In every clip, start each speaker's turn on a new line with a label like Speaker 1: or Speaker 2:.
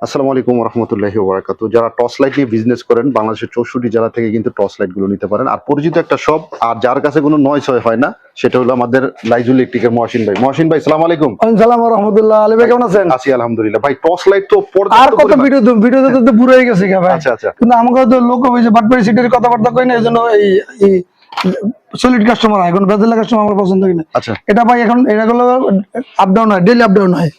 Speaker 1: আসসালামু আলাইকুম রহমতুল্লাহি ওয়া বারাকাতুহু। যারা টর্চ লাইট নিয়ে বিজনেস করেন বাংলাদেশের 64 জেলা থেকে কিন্তু টর্চ লাইট গুলো নিতে পারেন। আর পরিচিত একটা শপ, আর যার কাছে কোনো নয় ছয় হয় না, সেটা হলো আমাদের লাইজুল ইলেকট্রিকের মহসিন ভাই। মহসিন ভাই, সালাম আলাইকুম।
Speaker 2: সালাম রাহমাতুল্লাহ। আলী ভাই কেমন আছেন?
Speaker 1: আছি আলহামদুলিল্লাহ। ভাই টর্চ লাইট তো
Speaker 2: আর কত ভিডিও তো পুরো হয়ে গেছে ভাই।
Speaker 1: আচ্ছা আচ্ছা,
Speaker 2: কিন্তু আমাকে তো লোক ওই যে বাটপাড়ি সিটের কথাবার্তা কই না, এজন্য এই সলিড কাস্টমার এখন ভেজাল কাস্টমার আমার পছন্দ কিনা।
Speaker 1: আচ্ছা
Speaker 2: এটা ভাই এখন এটা গুলো আপ ডাউন হয়, ডেইলি আপ ডাউন হয়।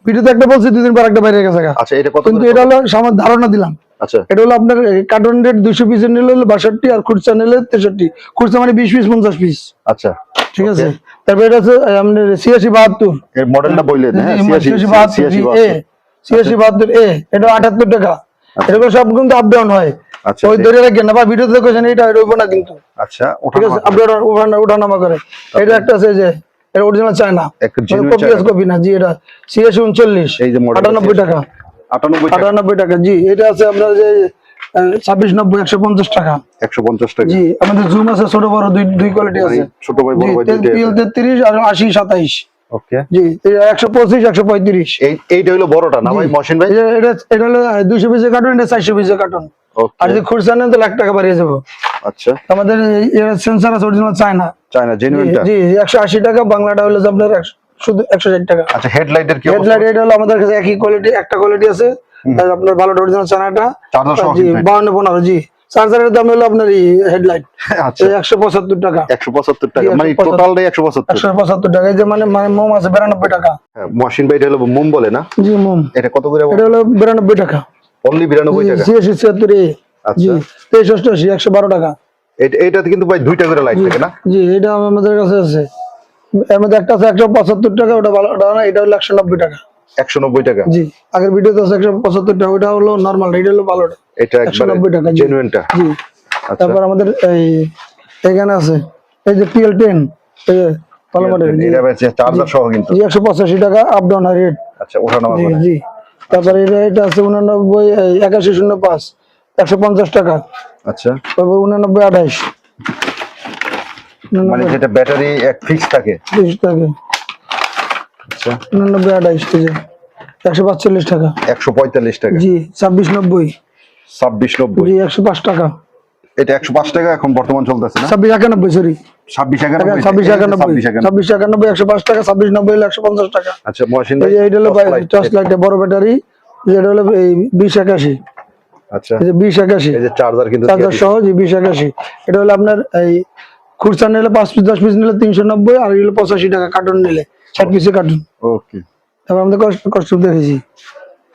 Speaker 2: ভিডিওতে একটা বলছি, দুই দিন পর একটা বাইরে গেছে।
Speaker 1: আচ্ছা, এটা কত?
Speaker 2: কিন্তু এটা হলো সামান্য ধারণা দিলাম।
Speaker 1: আচ্ছা,
Speaker 2: এটা হলো আপনার কার্টন রেট 200 পিস নিলে হলো 62, আর খুচরা নিলে 63। খুচরা মানে 20 পিস 50 পিস।
Speaker 1: আচ্ছা
Speaker 2: ঠিক আছে। তারপর এটা আছে আপনার 8672
Speaker 1: এর মডেলটা বললেন। হ্যাঁ,
Speaker 2: 8672 এ, এটা 78 টাকা। এগুলো সব কিন্তু আপ ডাউন হয়।
Speaker 1: আচ্ছা,
Speaker 2: ওই ধরে রাখেন না ভাই, ভিডিওতে দেখেছেন এটা হইব না কিন্তু।
Speaker 1: আচ্ছা,
Speaker 2: ঠিক আছে, আপ ডাউন ওঠানামা করে। এটা একটা আছে যে এটা অরিজিনাল চায়না, কপি না জি। এটা 8639,
Speaker 1: এই যে মডেল
Speaker 2: 98 টাকা। 98 টাকা জি। এটা আছে আপনার যে 2690, 150 টাকা।
Speaker 1: 150 টাকা
Speaker 2: জি। আমাদের জুম আছে ছোট বড় দুই কোয়ালিটি আছে।
Speaker 1: ছোট ভাই বড় ভাই দুইটা।
Speaker 2: 33 আর 80 27।
Speaker 1: ওকে
Speaker 2: জি। 125 135।
Speaker 1: এইটা হলো বড়টা না ভাই মহসিন ভাই?
Speaker 2: এটা হলো 200 পিসের কার্টন, এটা 400 পিসের কার্টন। আর যদি খুচরা নেন তো 1 লাখ টাকা বাড়িয়ে যাবো।
Speaker 1: আচ্ছা,
Speaker 2: আমাদের সেন্সর আছে অরিজিনাল চায়না
Speaker 1: জেনুইনটা।
Speaker 2: জি 180 টাকা। বাংলাটা হলো আপনার শুধু 160 টাকা।
Speaker 1: আচ্ছা, হেডলাইটের কি অবস্থা?
Speaker 2: হেডলাইট এটা হলো আমাদের কাছে একই কোয়ালিটি, একটা কোয়ালিটি আছে। আর আপনার ভালোটা অরিজিনাল চায়নাটা জি 52 15 জি। চার্জারের দাম হলো আপনার এই হেডলাইট। আচ্ছা, 175 টাকা।
Speaker 1: 175 টাকা মানে টোটালটাই 175।
Speaker 2: 175 টাকা। এই যে মানে মোম আছে 92 টাকা।
Speaker 1: হ্যাঁ, মহসিন ভাই, এটা হলো মোম বলে না?
Speaker 2: জি মোম।
Speaker 1: এটা কত করে?
Speaker 2: এটা হলো 92 টাকা।
Speaker 1: অনলি 92 টাকা।
Speaker 2: 76 এ জি 63 112 টাকা।
Speaker 1: এটাতে কিন্তু ভাই দুইটা করে লাইট থাকে না?
Speaker 2: জি, এটা আমাদের কাছে আছে। এর মধ্যে একটা আছে 175 টাকা, ওটা ভালোটা না। এটা হলো 190 টাকা।
Speaker 1: 190 টাকা
Speaker 2: জি। আগের ভিডিওতে আছে 175 টাকা, ওটা হলো নরমাল, এটা হলো ভালোটা।
Speaker 1: এটা
Speaker 2: 190 টাকা
Speaker 1: জেনুইনটা।
Speaker 2: জি। তারপর আমাদের এখানে আছে এই যে PL10, এই যে ভালো মডেল।
Speaker 1: এটা আছে চার্জার সহ কিন্তু।
Speaker 2: জি 185 টাকা আপ ডাউন রেট।
Speaker 1: আচ্ছা, ওঠানামা করে।
Speaker 2: জি। তারপর এটা আছে 89 8105 150 টাকা।
Speaker 1: আচ্ছা,
Speaker 2: 89 28
Speaker 1: মানে যেটা ব্যাটারি এক ফিক্স থাকে।
Speaker 2: 30 টাকা।
Speaker 1: আচ্ছা,
Speaker 2: 89 28 জি 145 টাকা।
Speaker 1: 145 টাকা
Speaker 2: জি 2690
Speaker 1: 2690
Speaker 2: জি 105 টাকা।
Speaker 1: এটা 105 টাকা এখন বর্তমান চলতেছে না?
Speaker 2: 2691 সরি
Speaker 1: 2691
Speaker 2: 2691 105 টাকা। 2690 হলো 150 টাকা।
Speaker 1: আচ্ছা মহসিন ভাই,
Speaker 2: এইটা হলো টর্চ লাইট বড় ব্যাটারি, যেটা হলো এই 2081।
Speaker 1: আচ্ছা,
Speaker 2: এই যে 2081,
Speaker 1: এই যে চার্জার কিন্তু
Speaker 2: চার্জার সহ জি 2081। এটা হলো আপনার এই খুচরা নিলে 5 পিস 10 পিস নিলে 390, আর হলো 85 টাকা কার্টন নিলে 60 পিসের কার্টন।
Speaker 1: ওকে।
Speaker 2: তারপর আমাদের কষ্ট দেখেছি।